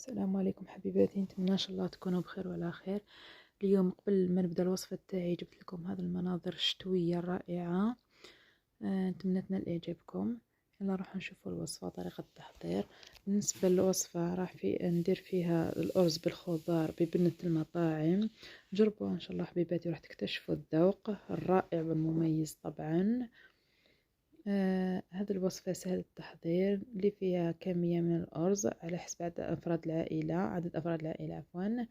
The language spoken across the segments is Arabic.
السلام عليكم حبيباتي، نتمنى ان شاء الله تكونوا بخير وعلى خير. اليوم قبل ما نبدا الوصفه تاعي جبت لكم هذه المناظر الشتويه الرائعه. نتمنى تنال اعجابكم. يلا نروح نشوفوا الوصفه، طريقه التحضير. بالنسبه للوصفه راح ندير فيها الارز بالخضار ببنه المطاعم. جربوها ان شاء الله حبيباتي، راح تكتشفوا الذوق الرائع والمميز طبعا. هذه الوصفة سهلة التحضير، اللي فيها كمية من الأرز على حسب عدد أفراد العائلة عفوا.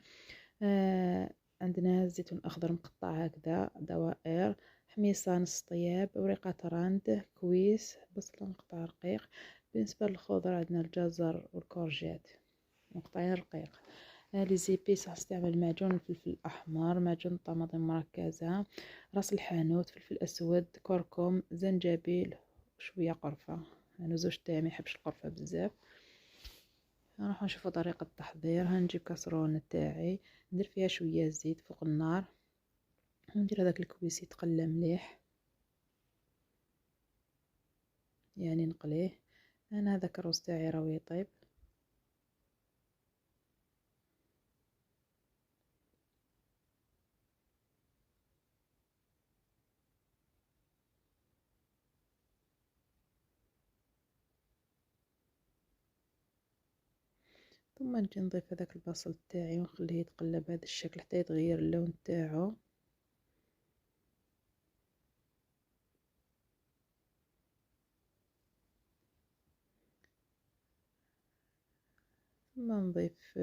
آه عندنا زيتون أخضر مقطع هكذا دوائر، حميصة نص طياب، ورقة راند كويس، بصل مقطع رقيق. بالنسبة للخضر عندنا الجزر والكورجيت مقطعين رقيق. لي زيبيس هستعمل معجون الفلفل الأحمر، معجون الطماطم مركزة، راس الحانوت، فلفل أسود، كركم، زنجبيل، شوية قرفة. أنا زوج تاعي ميحبش القرفة بزاف. نروح نشوفو طريقة التحضير. هنجيب كاسرونة تاعي، ندير فيها شوية زيت فوق النار، وندير هذاك الكويس يتقلى مليح، يعني نقليه. أنا هذاك الروز تاعي راهو يطيب. ثم نجي نضيف هذاك البصل تاعي ونخليه يتقلى بهذا الشكل حتى يتغير اللون تاعو. ثم نضيف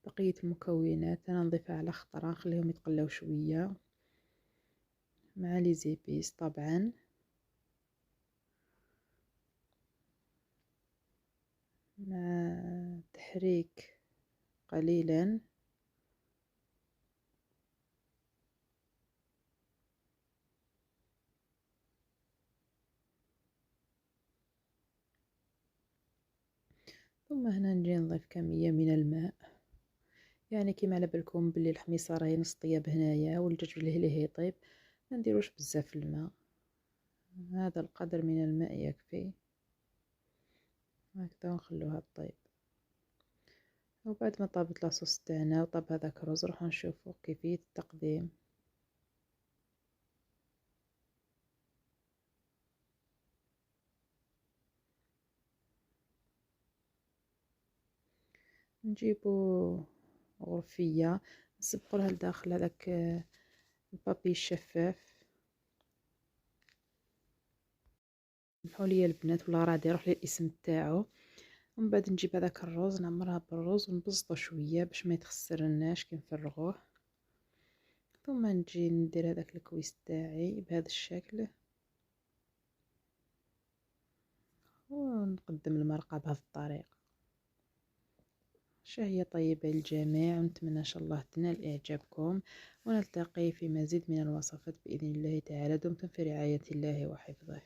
بقية المكونات، أنا نضيفها على خطرة، نخليهم يتقلاو شوية مع لي زيبيس طبعا. مع تحريك قليلا. ثم هنا نجي نضيف كمية من الماء، يعني كيما على بالكم بلي الحميصة راهي نص طياب هنايا والدجاج ليه يطيب، ما نديروش بزاف الماء، هذا القدر من الماء يكفي هكذا، ونخلوها تطيب. وبعد ما طابت لاصوص تاعنا وطاب هذاك الرز، نروحو نشوفو كيفية التقديم. نجيبو غرفية، نسبقولها لداخل هذاك البابي الشفاف، نحو ليا البنات ولا راه يروح لي الاسم تاعو. ومن بعد نجيب هذاك الرز نعمرها بالرز ونبسطو شويه باش ما يتخسرناش كي نفرغوه. ثم نجي ندير هذاك الكويس تاعي بهذا الشكل، ونقدم المرقه بهذه الطريقه. شهية طيبة للجميع، ونتمنى إن شاء الله تنال إعجابكم، ونلتقي في مزيد من الوصفات بإذن الله تعالى. دمتم في رعاية الله وحفظه.